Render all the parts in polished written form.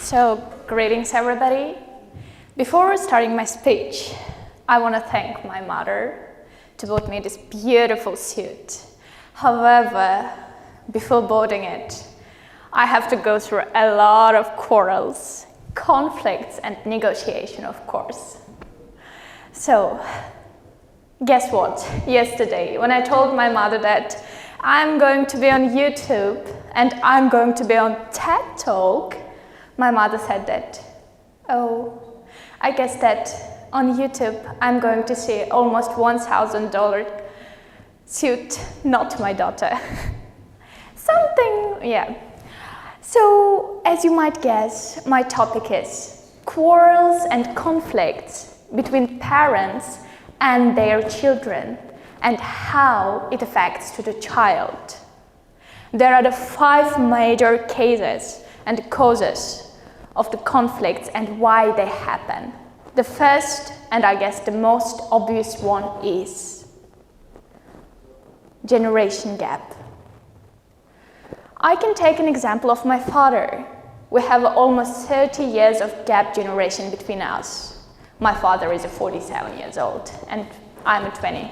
So, greetings everybody. Before starting my speech, I want to thank my mother to bought me this beautiful suit. However, before boarding it, I have to go through a lot of quarrels, conflicts and negotiation, of course. So, guess what? Yesterday, when I told my mother that I'm going to be on YouTube and I'm going to be on TED Talk, my mother said that, oh, I guess that on YouTube I'm going to see almost $1,000 suit, not my daughter. Something, yeah. So, as you might guess, my topic is quarrels and conflicts between parents and their children and how it affects to the child. There are the 5 major cases and causes of the conflicts and why they happen. The first, and I guess the most obvious one, is generation gap. I can take an example of my father. We have almost 30 years of gap generation between us. My father is 47 years old and I'm 20.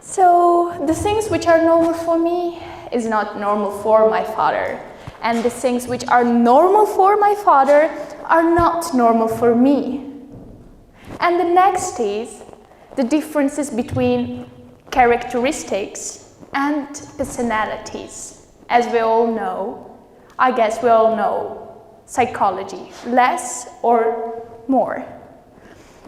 So the things which are normal for me is not normal for my father. And the things which are normal for my father are not normal for me. And the next is the differences between characteristics and personalities. As we all know, I guess we all know psychology, less or more.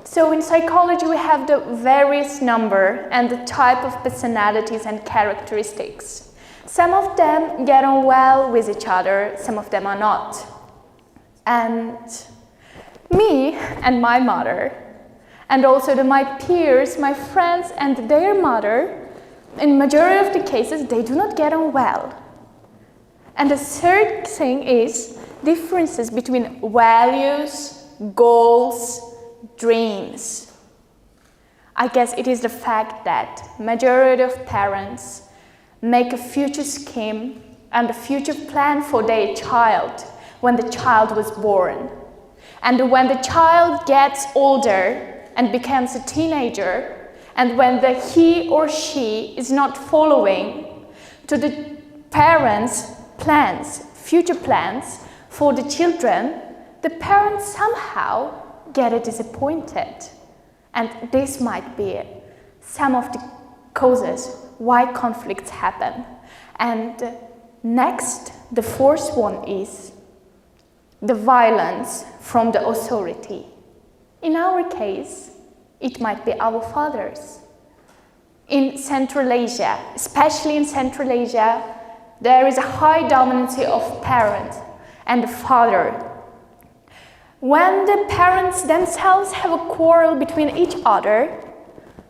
So in psychology we have the various number and the type of personalities and characteristics. Some of them get on well with each other, some of them are not. And me and my mother, and also my peers, my friends and their mother, in majority of the cases, they do not get on well. And the third thing is differences between values, goals, dreams. I guess it is the fact that majority of parents make a future scheme and a future plan for their child when the child was born. And when the child gets older and becomes a teenager, and when he or she is not following to the parents' plans, future plans for the children, the parents somehow get disappointed. And this might be some of the causes why conflicts happen. And next, the fourth one is the violence from the authority. In our case, it might be our fathers. In Central Asia, especially in Central Asia, there is a high dominancy of parent and father. When the parents themselves have a quarrel between each other,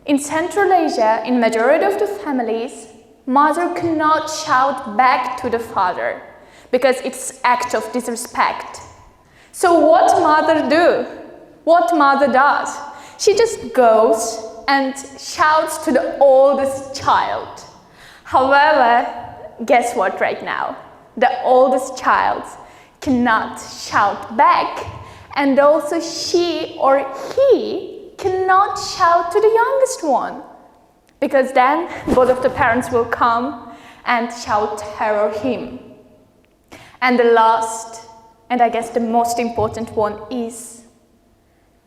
in Central Asia, in majority of the families, mother cannot shout back to the father because it's act of disrespect. So what mother do? What mother does? She just goes and shouts to the oldest child. However, guess what right now? The oldest child cannot shout back, and also she or he cannot shout to the youngest one, because then both of the parents will come and shout her or him. And the last, and I guess the most important one, is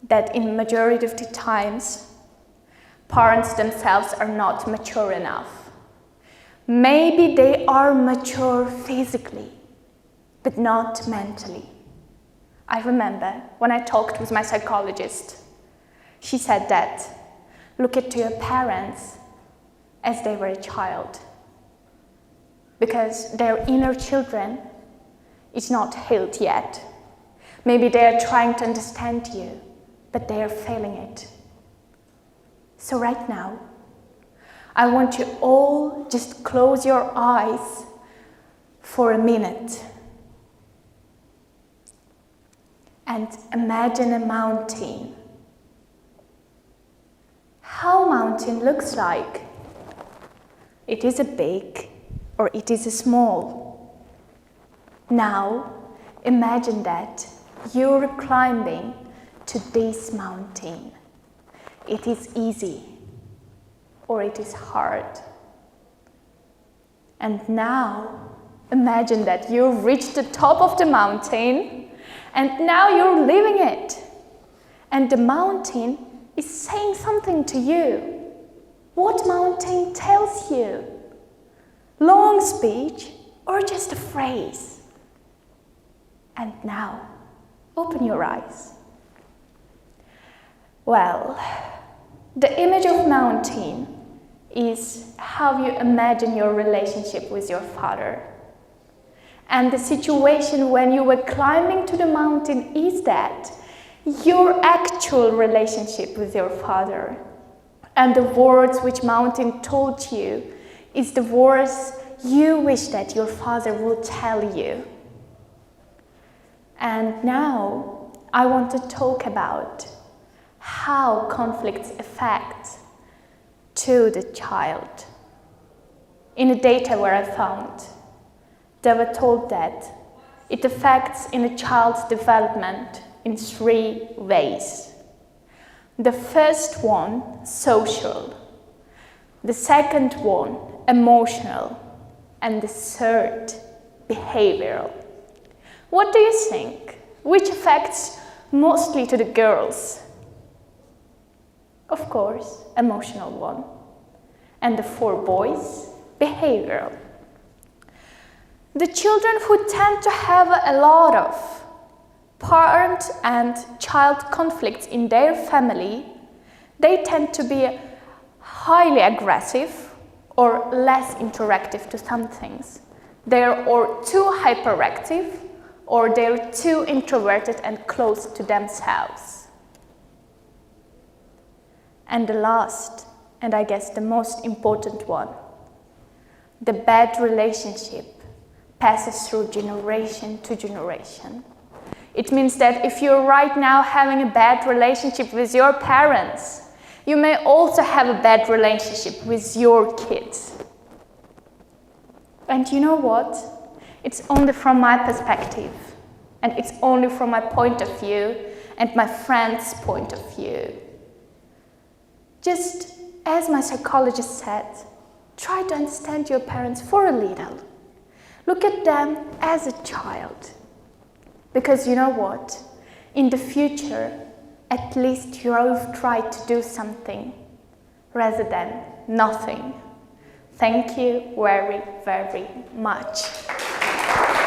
that in majority of the times, parents themselves are not mature enough. Maybe they are mature physically, but not mentally. I remember when I talked with my psychologist, she said that, look at your parents as they were a child, because their inner children is not healed yet. Maybe they are trying to understand you, but they are failing it. So right now, I want you all just close your eyes for a minute and imagine a mountain. How a mountain looks like. It is a big or it is a small. Now imagine that you're climbing to this mountain. It is easy or it is hard. And now imagine that you've reached the top of the mountain and now you're leaving it. And the mountain is saying something to you. What mountain tells you? Long speech or just a phrase? And now, open your eyes. Well, the image of mountain is how you imagine your relationship with your father. And the situation when you were climbing to the mountain is that your actual relationship with your father. And the words which mountain told you is the words you wish that your father would tell you. And now I want to talk about how conflicts affect to the child. In the data where I found, they were told that it affects in a child's development in 3 ways. The first one, social. The second one, emotional. And the third, behavioral. What do you think? Which affects mostly to the girls? Of course, emotional one. And the 4 boys, behavioral. The children who tend to have a lot of parent and child conflicts in their family, they tend to be highly aggressive or less interactive to some things. They're or too hyperactive or they're too introverted and close to themselves. And the last, and I guess the most important one, the bad relationship passes through generation to generation. It means that if you're right now having a bad relationship with your parents, you may also have a bad relationship with your kids. And you know what? It's only from my perspective, and it's only from my point of view and my friend's point of view. Just as my psychologist said, try to understand your parents for a little. Look at them as a child. Because you know what? In the future, at least you've tried to do something rather than nothing. Thank you very, very much.